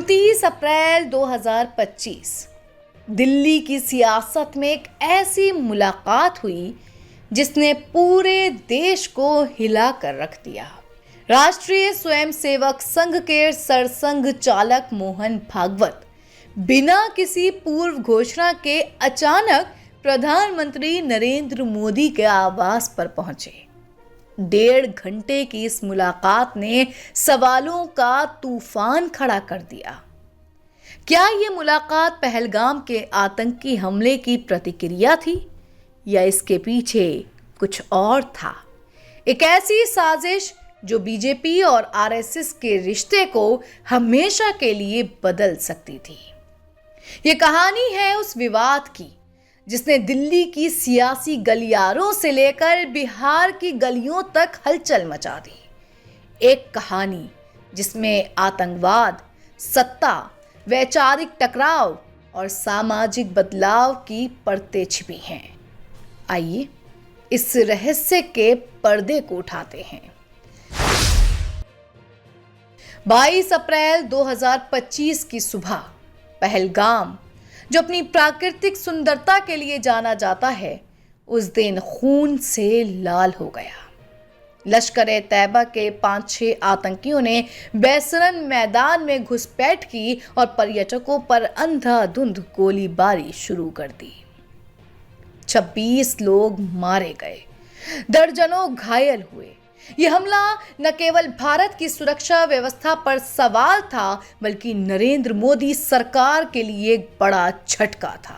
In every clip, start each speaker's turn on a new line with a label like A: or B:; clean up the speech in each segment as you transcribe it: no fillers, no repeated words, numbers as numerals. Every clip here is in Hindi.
A: 29 अप्रैल 2025 दिल्ली की सियासत में एक ऐसी मुलाकात हुई जिसने पूरे देश को हिला कर रख दिया। राष्ट्रीय स्वयंसेवक संघ के सरसंघ चालक मोहन भागवत बिना किसी पूर्व घोषणा के अचानक प्रधानमंत्री नरेंद्र मोदी के आवास पर पहुंचे। 1.5 घंटे की इस मुलाकात ने सवालों का तूफान खड़ा कर दिया। क्या ये मुलाकात पहलगाम के आतंकी हमले की प्रतिक्रिया थी या इसके पीछे कुछ और था? एक ऐसी साजिश जो बीजेपी और आरएसएस के रिश्ते को हमेशा के लिए बदल सकती थी। ये कहानी है उस विवाद की जिसने दिल्ली की सियासी गलियारों से लेकर बिहार की गलियों तक हलचल मचा दी। एक कहानी जिसमें आतंकवाद, सत्ता, वैचारिक टकराव और सामाजिक बदलाव की परतें छिपी हैं। आइए इस रहस्य के पर्दे को उठाते हैं। 22 अप्रैल 2025 की सुबह पहलगाम, जो अपनी प्राकृतिक सुंदरता के लिए जाना जाता है, उस दिन खून से लाल हो गया। लश्कर-ए-तैयबा के 5-6 आतंकियों ने बैसरन मैदान में घुसपैठ की और पर्यटकों पर अंधाधुंध गोलीबारी शुरू कर दी। 26 लोग मारे गए, दर्जनों घायल हुए। यह हमला न केवल भारत की सुरक्षा व्यवस्था पर सवाल था, बल्कि नरेंद्र मोदी सरकार के लिए एक बड़ा झटका था।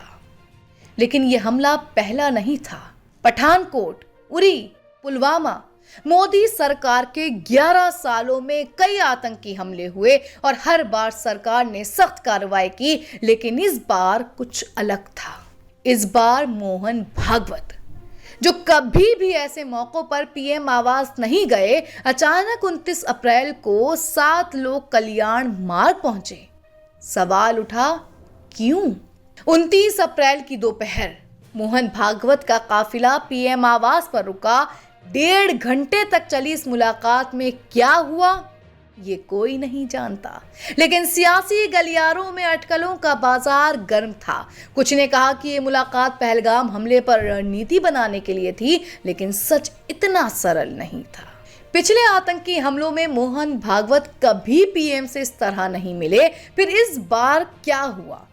A: लेकिन यह हमला पहला नहीं था। पठानकोट, उरी, पुलवामा, मोदी सरकार के 11 सालों में कई आतंकी हमले हुए और हर बार सरकार ने सख्त कार्रवाई की, लेकिन इस बार कुछ अलग था। इस बार मोहन भागवत, जो कभी भी ऐसे मौकों पर पीएम आवास नहीं गए, अचानक 29 अप्रैल को 7 लोग कल्याण मार्ग पहुंचे। सवाल उठा, क्यों? 29 अप्रैल की दोपहर मोहन भागवत का काफिला पीएम आवास पर रुका। 1.5 घंटे तक चली इस मुलाकात में क्या हुआ, ये कोई नहीं जानता, लेकिन सियासी गलियारों में अटकलों का बाजार गर्म था। कुछ ने कहा कि ये मुलाकात पहलगाम हमले पर रणनीति बनाने के लिए थी, लेकिन सच इतना सरल नहीं था। पिछले आतंकी हमलों में मोहन भागवत कभी पीएम से इस तरह नहीं मिले। फिर इस बार क्या हुआ?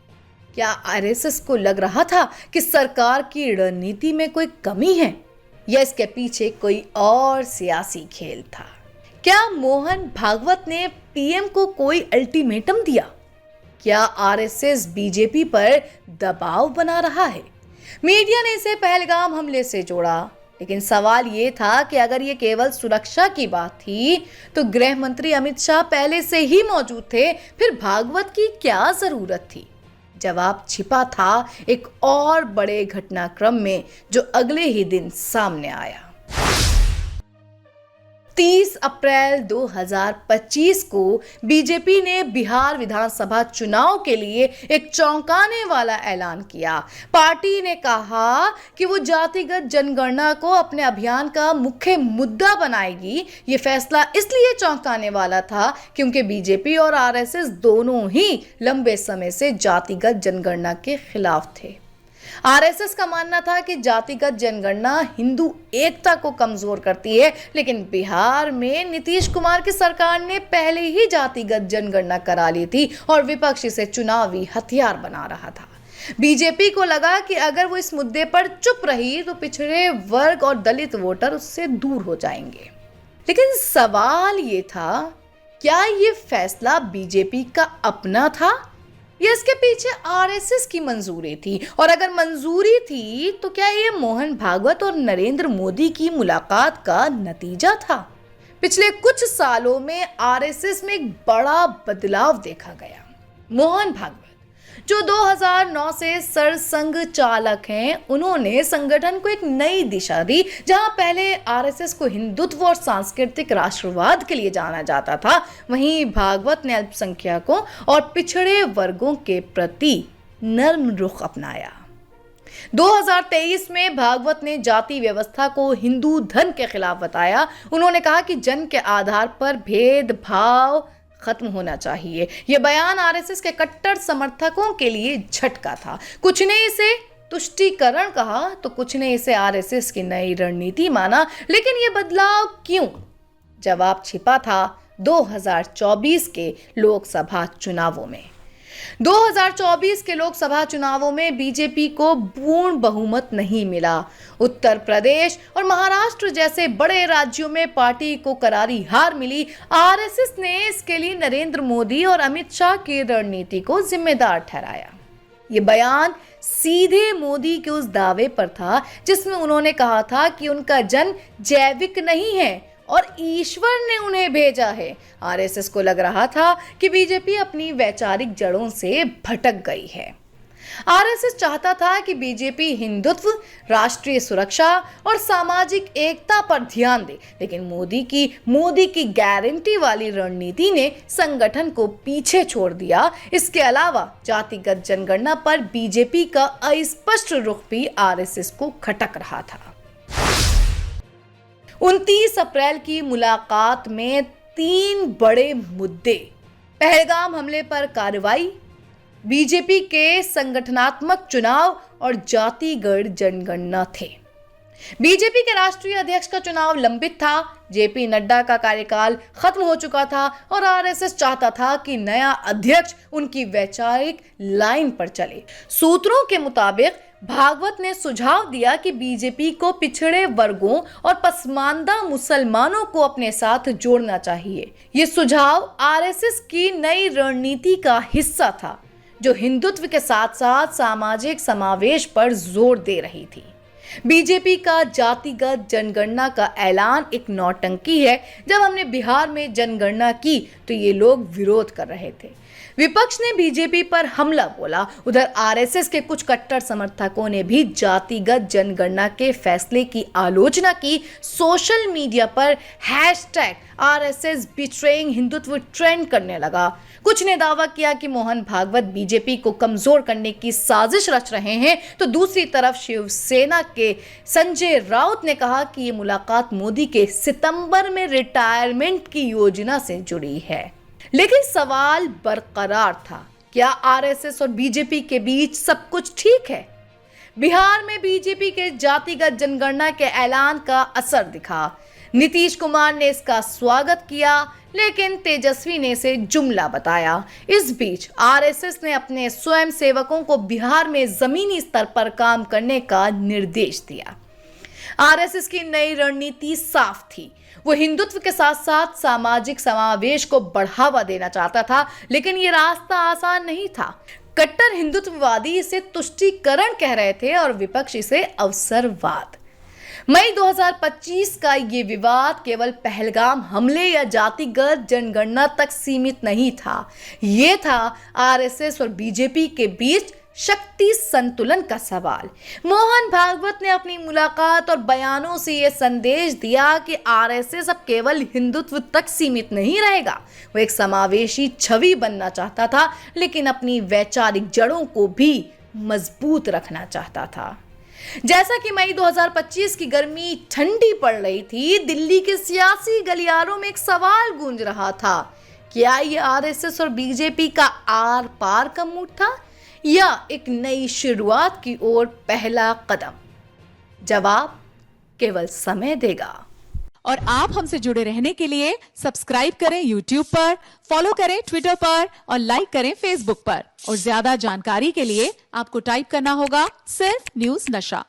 A: क्या आरएसएस को लग रहा था कि सरकार की रणनीति में कोई कमी है, या इसके पीछे कोई और सियासी खेल था? क्या मोहन भागवत ने पीएम को कोई अल्टीमेटम दिया? क्या आरएसएस बीजेपी पर दबाव बना रहा है? मीडिया ने इसे पहलगाम हमले से जोड़ा, लेकिन सवाल ये था कि अगर ये केवल सुरक्षा की बात थी तो गृह मंत्री अमित शाह पहले से ही मौजूद थे। फिर भागवत की क्या जरूरत थी? जवाब छिपा था एक और बड़े घटनाक्रम में, जो अगले ही दिन सामने आया। 30 अप्रैल 2025 को बीजेपी ने बिहार विधानसभा चुनाव के लिए एक चौंकाने वाला ऐलान किया। पार्टी ने कहा कि वो जातिगत जनगणना को अपने अभियान का मुख्य मुद्दा बनाएगी। ये फैसला इसलिए चौंकाने वाला था क्योंकि बीजेपी और आरएसएस दोनों ही लंबे समय से जातिगत जनगणना के खिलाफ थे। आरएसएस का मानना था कि जातिगत जनगणना हिंदू एकता को कमजोर करती है, लेकिन बिहार में नीतीश कुमार की सरकार ने पहले ही जातिगत जनगणना करा ली थी और विपक्ष इसे चुनावी हथियार बना रहा था। बीजेपी को लगा कि अगर वो इस मुद्दे पर चुप रही तो पिछड़े वर्ग और दलित वोटर उससे दूर हो जाएंगे। लेकिन सवाल ये था, क्या ये फैसला बीजेपी का अपना था या इसके पीछे आरएसएस की मंजूरी थी? और अगर मंजूरी थी तो क्या ये मोहन भागवत और नरेंद्र मोदी की मुलाकात का नतीजा था? पिछले कुछ सालों में आरएसएस में एक बड़ा बदलाव देखा गया। मोहन भागवत, जो 2009 से सरसंघ चालक हैं, उन्होंने संगठन को एक नई दिशा दी। जहां पहले आरएसएस को हिंदुत्व और सांस्कृतिक राष्ट्रवाद के लिए जाना जाता था, वहीं भागवत ने अल्पसंख्यकों और पिछड़े वर्गों के प्रति नर्म रुख अपनाया। 2023 में भागवत ने जाति व्यवस्था को हिंदू धर्म के खिलाफ बताया। उन्होंने कहा कि जन्म के आधार पर भेदभाव खत्म होना चाहिए। यह बयान आरएसएस के कट्टर समर्थकों के लिए झटका था। कुछ ने इसे तुष्टीकरण कहा तो कुछ ने इसे आरएसएस की नई रणनीति माना। लेकिन यह बदलाव क्यों? जवाब छिपा था 2024 के लोकसभा चुनावों में। 2024 के लोकसभा चुनावों में बीजेपी को पूर्ण बहुमत नहीं मिला। उत्तर प्रदेश और महाराष्ट्र जैसे बड़े राज्यों में पार्टी को करारी हार मिली। आरएसएस ने इसके लिए नरेंद्र मोदी और अमित शाह की रणनीति को जिम्मेदार ठहराया। ये बयान सीधे मोदी के उस दावे पर था जिसमें उन्होंने कहा था कि उनका जन्म जैविक नहीं है और ईश्वर ने उन्हें भेजा है। आरएसएस को लग रहा था कि बीजेपी अपनी वैचारिक जड़ों से भटक गई है। आरएसएस चाहता था कि बीजेपी हिंदुत्व, राष्ट्रीय सुरक्षा और सामाजिक एकता पर ध्यान दे, लेकिन मोदी की गारंटी वाली रणनीति ने संगठन को पीछे छोड़ दिया। इसके अलावा जातिगत जनगणना पर बीजेपी का अस्पष्ट रुख भी आरएसएस को खटक रहा था। 29 अप्रैल की मुलाकात में 3 बड़े मुद्दे: पहलगाम हमले पर कार्रवाई, बीजेपी के संगठनात्मक चुनाव और जातिगत जनगणना थे। बीजेपी के राष्ट्रीय अध्यक्ष का चुनाव लंबित था, जेपी नड्डा का कार्यकाल खत्म हो चुका था और आरएसएस चाहता था कि नया अध्यक्ष उनकी वैचारिक लाइन पर चले। सूत्रों के मुताबिक भागवत ने सुझाव दिया कि बीजेपी को पिछड़े वर्गों और पसमानदा मुसलमानों को अपने साथ जोड़ना चाहिए। ये सुझाव आरएसएस की नई रणनीति का हिस्सा था, जो हिंदुत्व के साथ साथ सामाजिक समावेश पर जोर दे रही थी। बीजेपी का जातिगत जनगणना का ऐलान एक नौटंकी है। जब हमने बिहार में जनगणना की तो ये लोग विरोध कर रहे थे। विपक्ष ने बीजेपी पर हमला बोला। उधर आरएसएस के कुछ कट्टर समर्थकों ने भी जातिगत जनगणना के फैसले की आलोचना की। सोशल मीडिया पर #RSS बिट्रेइंग हिंदुत्व ट्रेंड करने लगा। कुछ ने दावा किया कि मोहन भागवत बीजेपी को कमजोर करने की साजिश रच रहे हैं, तो दूसरी तरफ शिवसेना के संजय राउत ने कहा कि ये मुलाकात मोदी के सितंबर में रिटायरमेंट की योजना से जुड़ी है। लेकिन सवाल बरकरार था, क्या आरएसएस और बीजेपी के बीच सब कुछ ठीक है? बिहार में बीजेपी के जातिगत जनगणना के ऐलान का असर दिखा। नीतीश कुमार ने इसका स्वागत किया, लेकिन तेजस्वी ने इसे जुमला बताया। इस बीच आरएसएस ने अपने स्वयं सेवकों को बिहार में जमीनी स्तर पर काम करने का निर्देश दिया। आरएसएस की नई रणनीति साफ थी। वो हिंदुत्व के साथ साथ सामाजिक समावेश को बढ़ावा देना चाहता था, लेकिन ये रास्ता आसान नहीं था। कट्टर हिंदुत्ववादी इसे तुष्टीकरण कह रहे थे और विपक्ष इसे अवसरवाद। मई 2025 का ये विवाद केवल पहलगाम हमले या जातिगत जनगणना तक सीमित नहीं था। ये था आरएसएस और बीजेपी के बीच शक्ति संतुलन का सवाल। मोहन भागवत ने अपनी मुलाकात और बयानों से यह संदेश दिया कि आरएसएस अब केवल हिंदुत्व तक सीमित नहीं रहेगा। वो एक समावेशी छवि बनना चाहता था, लेकिन अपनी वैचारिक जड़ों को भी मजबूत रखना चाहता था। जैसा कि मई 2025 की गर्मी ठंडी पड़ रही थी, दिल्ली के सियासी गलियारों में एक सवाल गूंज रहा था, क्या ये आरएसएस और बीजेपी का आर पार का मूड था या एक नई शुरुआत की ओर पहला कदम? जवाब केवल समय देगा।
B: और आप हमसे जुड़े रहने के लिए सब्सक्राइब करें YouTube पर, फॉलो करें Twitter पर और लाइक करें Facebook पर। और ज्यादा जानकारी के लिए आपको टाइप करना होगा सिर्फ न्यूज़ नशा।